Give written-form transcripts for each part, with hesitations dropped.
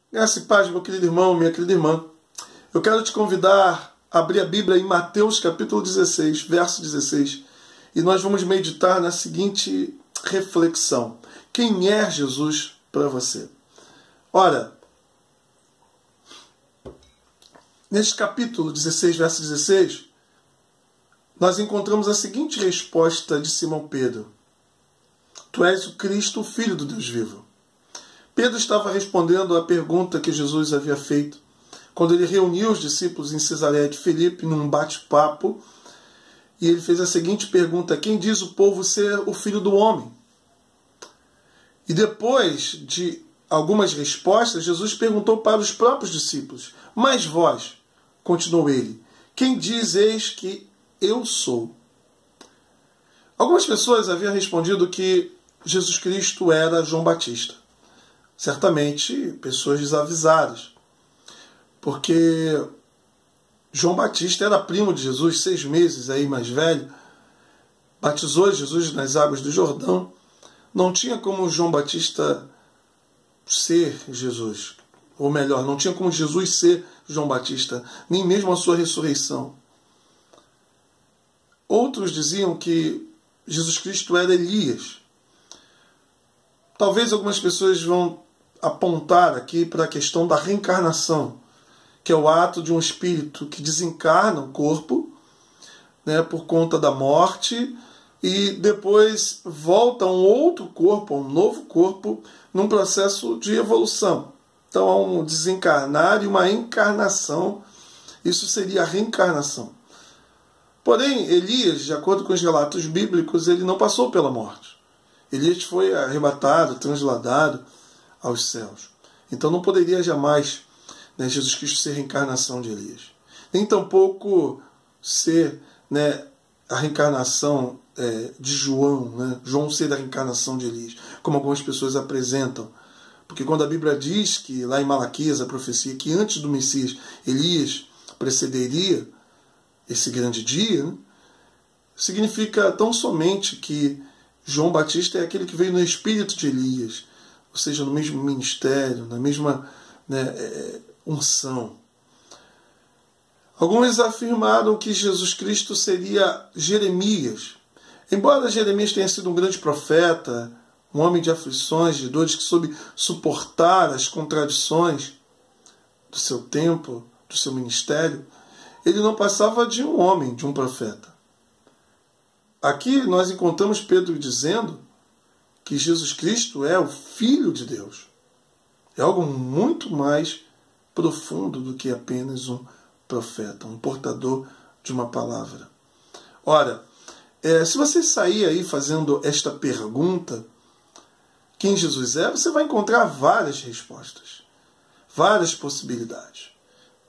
Graça e paz, meu querido irmão, minha querida irmã. Eu quero te convidar a abrir a Bíblia em Mateus capítulo 16, verso 16. E nós vamos meditar na seguinte reflexão. Quem é Jesus para você? Ora, neste capítulo 16, verso 16, nós encontramos a seguinte resposta de Simão Pedro. Tu és o Cristo, o Filho do Deus vivo. Pedro estava respondendo à pergunta que Jesus havia feito quando ele reuniu os discípulos em Cesareia de Filipe num bate-papo, e ele fez a seguinte pergunta: quem diz o povo ser o Filho do Homem? E depois de algumas respostas, Jesus perguntou para os próprios discípulos: mas vós, continuou ele, quem dizeis que eu sou? Algumas pessoas haviam respondido que Jesus Cristo era João Batista. Certamente pessoas desavisadas, porque João Batista era primo de Jesus, 6 meses aí mais velho, batizou Jesus nas águas do Jordão. Não tinha como João Batista ser Jesus, ou melhor, não tinha como Jesus ser João Batista, nem mesmo a sua ressurreição. Outros diziam que Jesus Cristo era Elias. Talvez algumas pessoas vão apontar aqui para a questão da reencarnação, que é o ato de um espírito que desencarna o corpo, né, por conta da morte, e depois volta a um outro corpo, a um novo corpo, num processo de evolução. Então há um desencarnar e uma encarnação. Isso seria a reencarnação. Porém, Elias, de acordo com os relatos bíblicos, ele não passou pela morte. Elias foi arrebatado, transladado aos céus. Então não poderia jamais, né, Jesus Cristo ser reencarnação de Elias. Nem tampouco ser, né, a reencarnação de João, né, João ser a reencarnação de Elias, como algumas pessoas apresentam. Porque quando a Bíblia diz que, lá em Malaquias, a profecia, que antes do Messias, Elias precederia esse grande dia, né, significa tão somente que João Batista é aquele que veio no espírito de Elias, ou seja, no mesmo ministério, na mesma, né, unção. Alguns afirmaram que Jesus Cristo seria Jeremias. Embora Jeremias tenha sido um grande profeta, um homem de aflições, de dores, que soube suportar as contradições do seu tempo, do seu ministério, ele não passava de um homem, de um profeta. Aqui nós encontramos Pedro dizendo que Jesus Cristo é o Filho de Deus. É algo muito mais profundo do que apenas um profeta, um portador de uma palavra. Ora, se você sair aí fazendo esta pergunta, quem Jesus é, você vai encontrar várias respostas, várias possibilidades,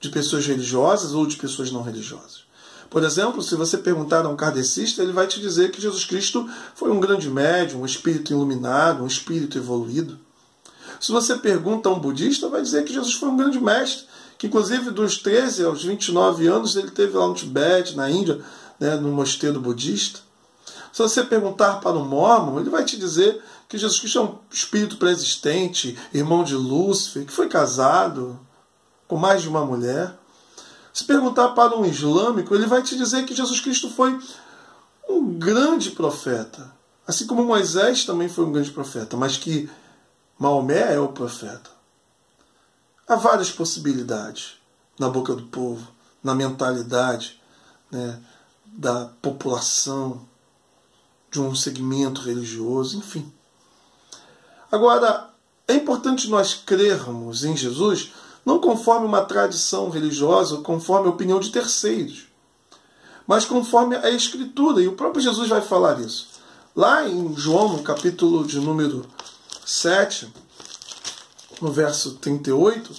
de pessoas religiosas ou de pessoas não religiosas. Por exemplo, se você perguntar a um kardecista, ele vai te dizer que Jesus Cristo foi um grande médium, um espírito iluminado, um espírito evoluído. Se você pergunta a um budista, vai dizer que Jesus foi um grande mestre, que inclusive dos 13 aos 29 anos ele esteve lá no Tibete, na Índia, né, no mosteiro budista. Se você perguntar para um mórmon, ele vai te dizer que Jesus Cristo é um espírito pré-existente, irmão de Lúcifer, que foi casado com mais de uma mulher. Se perguntar para um islâmico, ele vai te dizer que Jesus Cristo foi um grande profeta. Assim como Moisés também foi um grande profeta, mas que Maomé é o profeta. Há várias possibilidades na boca do povo, na mentalidade, né, da população, de um segmento religioso, enfim. Agora, é importante nós crermos em Jesus não conforme uma tradição religiosa ou conforme a opinião de terceiros, mas conforme a Escritura. E o próprio Jesus vai falar isso. Lá em João, no capítulo de número 7, no verso 38,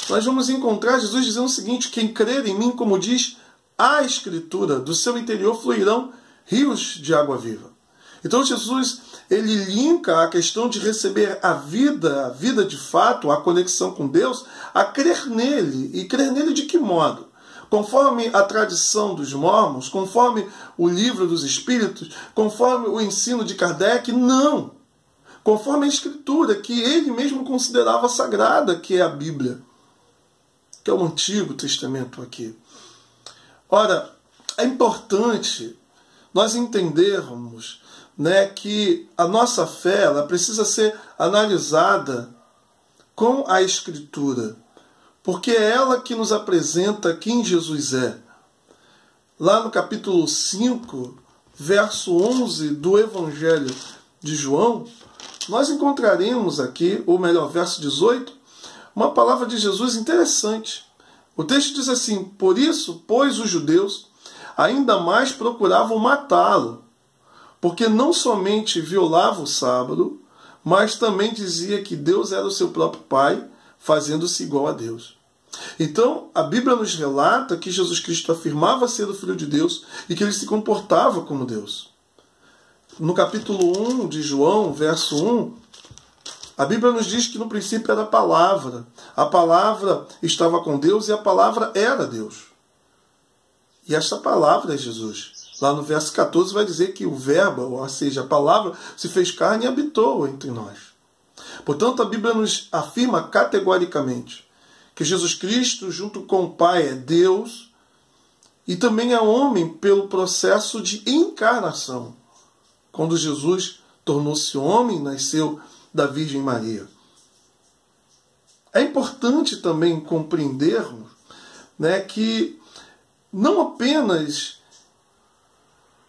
nós vamos encontrar Jesus dizendo o seguinte: quem crer em mim, como diz a Escritura, do seu interior fluirão rios de água viva. Então Jesus, ele linka a questão de receber a vida de fato, a conexão com Deus, a crer nele. E crer nele de que modo? Conforme a tradição dos mórmons, conforme o livro dos Espíritos, conforme o ensino de Kardec? Não! conforme a Escritura, que ele mesmo considerava sagrada, que é a Bíblia, que é o Antigo Testamento aqui. Ora, é importante nós entendermos, né, que a nossa fé ela precisa ser analisada com a Escritura, porque é ela que nos apresenta quem Jesus é. Lá no capítulo 5, verso 11 do Evangelho de João, nós encontraremos aqui, ou melhor, verso 18, uma palavra de Jesus interessante. O texto diz assim: por isso, pois os judeus ainda mais procuravam matá-lo, porque não somente violava o sábado, mas também dizia que Deus era o seu próprio Pai, fazendo-se igual a Deus. Então, a Bíblia nos relata que Jesus Cristo afirmava ser o Filho de Deus e que ele se comportava como Deus. No capítulo 1 de João, verso 1, a Bíblia nos diz que no princípio era a palavra estava com Deus e a palavra era Deus. E esta palavra é Jesus. Lá no verso 14 vai dizer que o verbo, ou seja, a palavra, se fez carne e habitou entre nós. Portanto, a Bíblia nos afirma categoricamente que Jesus Cristo, junto com o Pai, é Deus e também é homem pelo processo de encarnação. Quando Jesus tornou-se homem, nasceu da Virgem Maria. É importante também compreendermos, né, que não apenas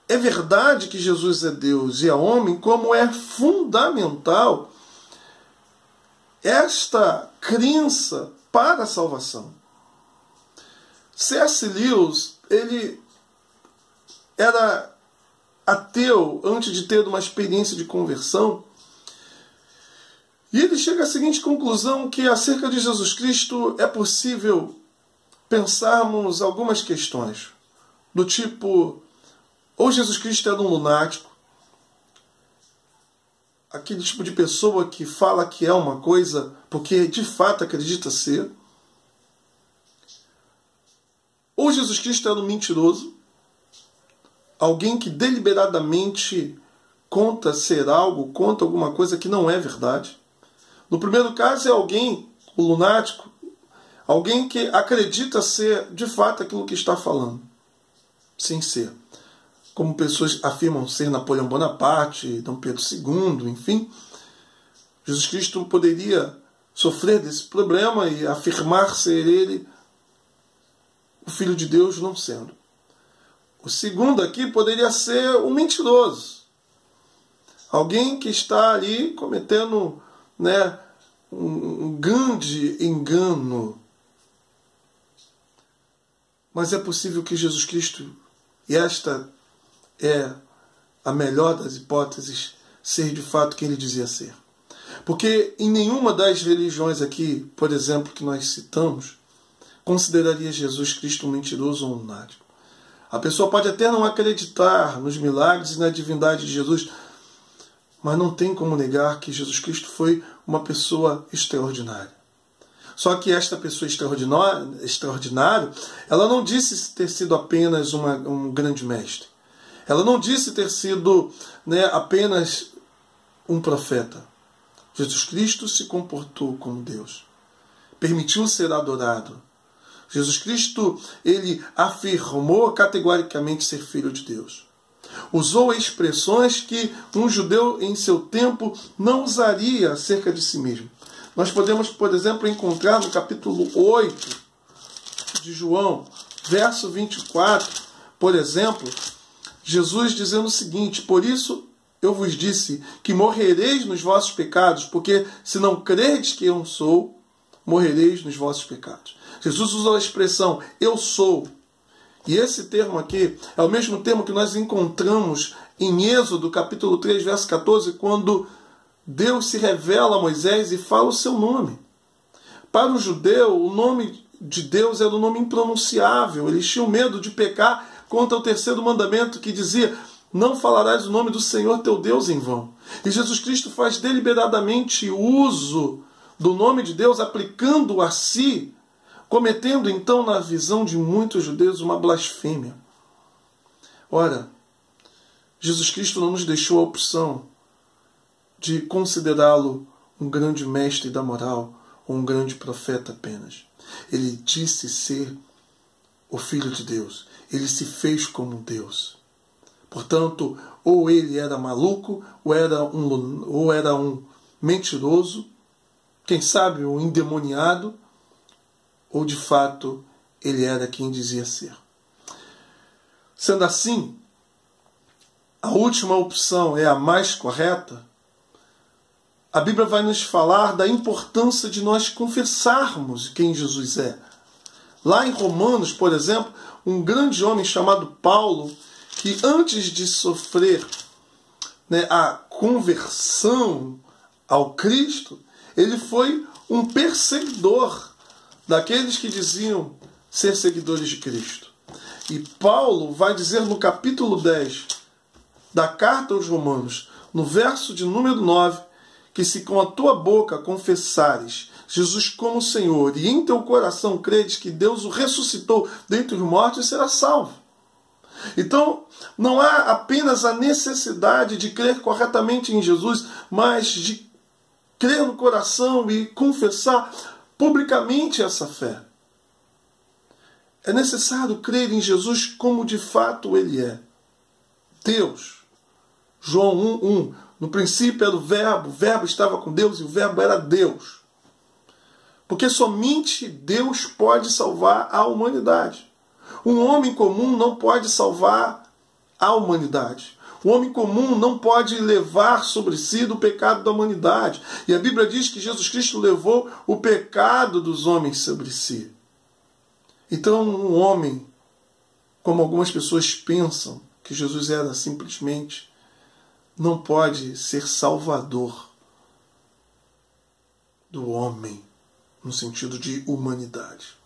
é verdade que Jesus é Deus e é homem, como é fundamental esta crença para a salvação. C.S. Lewis, ele era ateu antes de ter uma experiência de conversão, e ele chega à seguinte conclusão, que acerca de Jesus Cristo é possível pensarmos algumas questões, do tipo, ou Jesus Cristo era um lunático, aquele tipo de pessoa que fala que é uma coisa porque de fato acredita ser, ou Jesus Cristo era um mentiroso, alguém que deliberadamente conta ser algo, conta alguma coisa que não é verdade. No primeiro caso é alguém, o lunático, alguém que acredita ser de fato aquilo que está falando, sem ser. Como pessoas afirmam ser Napoleão Bonaparte, Dom Pedro II, enfim. Jesus Cristo poderia sofrer desse problema e afirmar ser ele o Filho de Deus, não sendo. O segundo aqui poderia ser um mentiroso. Alguém que está ali cometendo, né, um grande engano. Mas é possível que Jesus Cristo, e esta é a melhor das hipóteses, ser de fato quem ele dizia ser. Porque em nenhuma das religiões aqui, por exemplo, que nós citamos, consideraria Jesus Cristo um mentiroso ou um lunático. A pessoa pode até não acreditar nos milagres e na divindade de Jesus, mas não tem como negar que Jesus Cristo foi uma pessoa extraordinária. Só que esta pessoa extraordinária, ela não disse ter sido apenas um grande mestre. Ela não disse ter sido, né, apenas um profeta. Jesus Cristo se comportou como Deus. Permitiu ser adorado. Jesus Cristo, ele afirmou categoricamente ser filho de Deus. Usou expressões que um judeu em seu tempo não usaria acerca de si mesmo. Nós podemos, por exemplo, encontrar no capítulo 8 de João, verso 24, por exemplo, Jesus dizendo o seguinte: por isso eu vos disse que morrereis nos vossos pecados, porque se não credes que eu sou, morrereis nos vossos pecados. Jesus usou a expressão eu sou. E esse termo aqui é o mesmo termo que nós encontramos em Êxodo, capítulo 3, verso 14, quando Deus se revela a Moisés e fala o seu nome. Para o judeu, o nome de Deus era um nome impronunciável. Eles tinham medo de pecar contra o terceiro mandamento, que dizia: não falarás o nome do Senhor teu Deus em vão. E Jesus Cristo faz deliberadamente uso do nome de Deus, aplicando-o a si, cometendo então, na visão de muitos judeus, uma blasfêmia. Ora, Jesus Cristo não nos deixou a opção de considerá-lo um grande mestre da moral ou um grande profeta apenas. Ele disse ser o Filho de Deus. Ele se fez como Deus. Portanto, ou ele era maluco, ou era um mentiroso, quem sabe um endemoniado, ou de fato ele era quem dizia ser. Sendo assim, a última opção é a mais correta. A Bíblia vai nos falar da importância de nós confessarmos quem Jesus é. Lá em Romanos, por exemplo, um grande homem chamado Paulo, que antes de sofrer a conversão ao Cristo, ele foi um perseguidor daqueles que diziam ser seguidores de Cristo. E Paulo vai dizer no capítulo 10 da carta aos Romanos, no verso de número 9, que se com a tua boca confessares Jesus como Senhor e em teu coração credes que Deus o ressuscitou dentre os mortos, será salvo. Então, não há apenas a necessidade de crer corretamente em Jesus, mas de crer no coração e confessar publicamente essa fé. É necessário crer em Jesus como de fato Ele é. Deus. João 1:1. No princípio era o Verbo estava com Deus e o Verbo era Deus. Porque somente Deus pode salvar a humanidade. Um homem comum não pode salvar a humanidade. O homem comum não pode levar sobre si o pecado da humanidade. E a Bíblia diz que Jesus Cristo levou o pecado dos homens sobre si. Então, um homem, como algumas pessoas pensam que Jesus era simplesmente, não pode ser salvador do homem, no sentido de humanidade.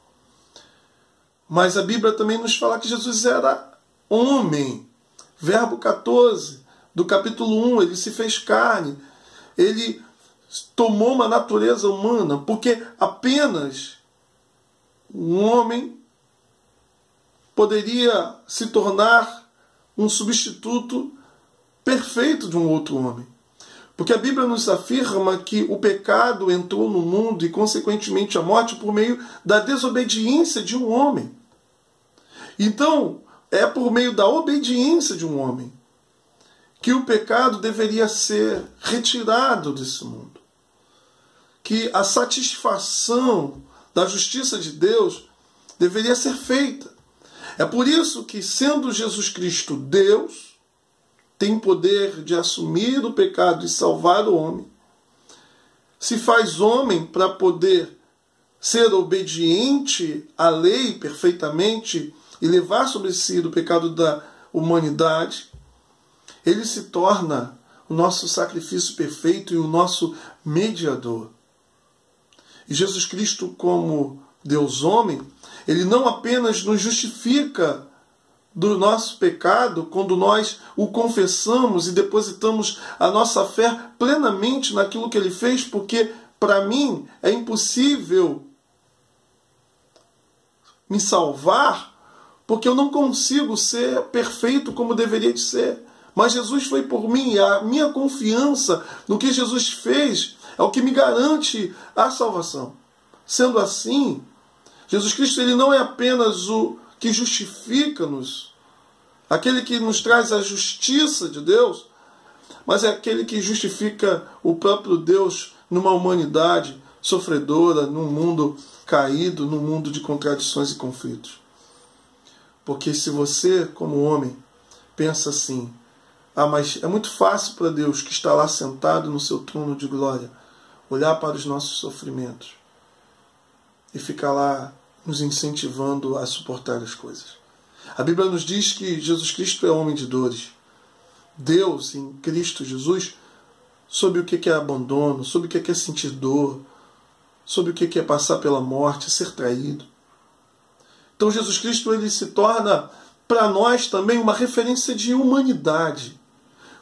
Mas a Bíblia também nos fala que Jesus era homem. Verbo 14, do capítulo 1, ele se fez carne. Ele tomou uma natureza humana, porque apenas um homem poderia se tornar um substituto perfeito de um outro homem. Porque a Bíblia nos afirma que o pecado entrou no mundo e, consequentemente, a morte por meio da desobediência de um homem. Então, é por meio da obediência de um homem que o pecado deveria ser retirado desse mundo. Que a satisfação da justiça de Deus deveria ser feita. É por isso que, sendo Jesus Cristo Deus, tem poder de assumir o pecado e salvar o homem. Se faz homem para poder ser obediente à lei perfeitamente e levar sobre si o pecado da humanidade, ele se torna o nosso sacrifício perfeito e o nosso mediador. E Jesus Cristo, como Deus homem, ele não apenas nos justifica do nosso pecado quando nós o confessamos e depositamos a nossa fé plenamente naquilo que ele fez, porque para mim é impossível me salvar, porque eu não consigo ser perfeito como deveria de ser. Mas Jesus foi por mim, e a minha confiança no que Jesus fez é o que me garante a salvação. Sendo assim, Jesus Cristo ele não é apenas o que justifica-nos, aquele que nos traz a justiça de Deus, mas é aquele que justifica o próprio Deus numa humanidade sofredora, num mundo caído, num mundo de contradições e conflitos. Porque se você, como homem, pensa assim, mas é muito fácil para Deus, que está lá sentado no seu trono de glória, olhar para os nossos sofrimentos e ficar lá nos incentivando a suportar as coisas. A Bíblia nos diz que Jesus Cristo é homem de dores. Deus, em Cristo Jesus, soube o que é abandono, soube o que é sentir dor, soube o que é passar pela morte, ser traído. Então Jesus Cristo ele se torna para nós também uma referência de humanidade.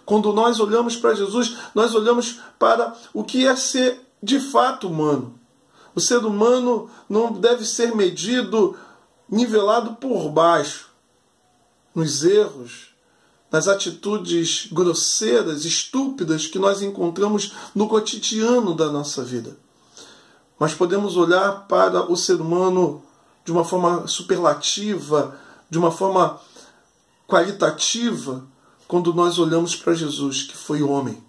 Quando nós olhamos para Jesus, nós olhamos para o que é ser de fato humano. O ser humano não deve ser medido, nivelado por baixo, nos erros, nas atitudes grosseiras, estúpidas que nós encontramos no cotidiano da nossa vida. Mas podemos olhar para o ser humano de uma forma superlativa, de uma forma qualitativa, quando nós olhamos para Jesus, que foi homem,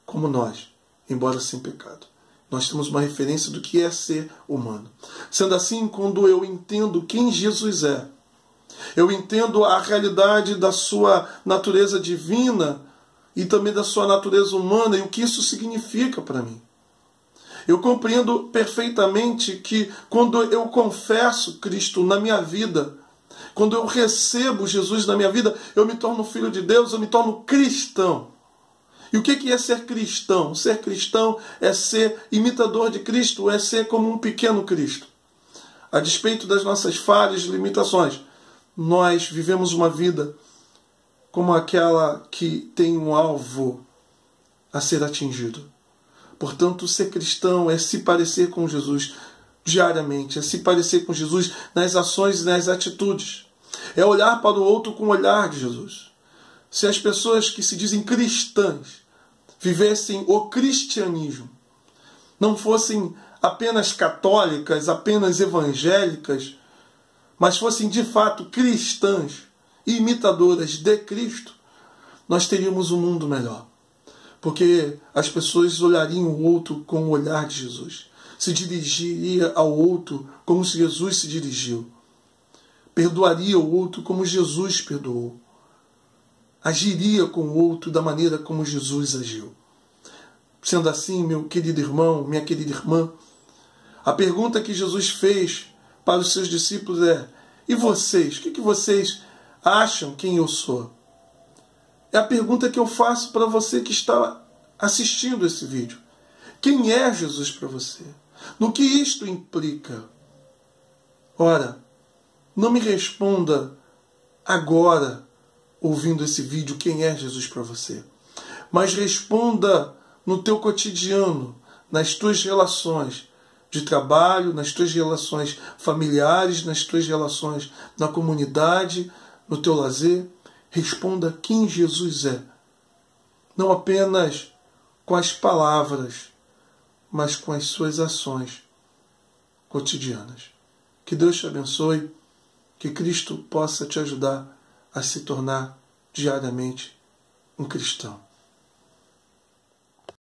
como nós, embora sem pecado. Nós temos uma referência do que é ser humano. Sendo assim, quando eu entendo quem Jesus é, eu entendo a realidade da sua natureza divina e também da sua natureza humana e o que isso significa para mim. Eu compreendo perfeitamente que quando eu confesso Cristo na minha vida, quando eu recebo Jesus na minha vida, eu me torno filho de Deus, eu me torno cristão. E o que é ser cristão? Ser cristão é ser imitador de Cristo, é ser como um pequeno Cristo. A despeito das nossas falhas e limitações, nós vivemos uma vida como aquela que tem um alvo a ser atingido. Portanto, ser cristão é se parecer com Jesus diariamente, é se parecer com Jesus nas ações e nas atitudes. É olhar para o outro com o olhar de Jesus. Se as pessoas que se dizem cristãs vivessem o cristianismo, não fossem apenas católicas, apenas evangélicas, mas fossem de fato cristãs e imitadoras de Cristo, nós teríamos um mundo melhor. Porque as pessoas olhariam o outro com o olhar de Jesus. Se dirigiria ao outro como Jesus se dirigiu. Perdoaria o outro como Jesus perdoou. Agiria com o outro da maneira como Jesus agiu. Sendo assim, meu querido irmão, minha querida irmã, a pergunta que Jesus fez para os seus discípulos é: e vocês? O que vocês acham quem eu sou? É a pergunta que eu faço para você que está assistindo esse vídeo. Quem é Jesus para você? No que isto implica? Ora, não me responda agora, ouvindo esse vídeo, quem é Jesus para você. Mas responda no teu cotidiano, nas tuas relações de trabalho, nas tuas relações familiares, nas tuas relações na comunidade, no teu lazer. Responda quem Jesus é. Não apenas com as palavras, mas com as suas ações cotidianas. Que Deus te abençoe, que Cristo possa te ajudar a se tornar diariamente um cristão.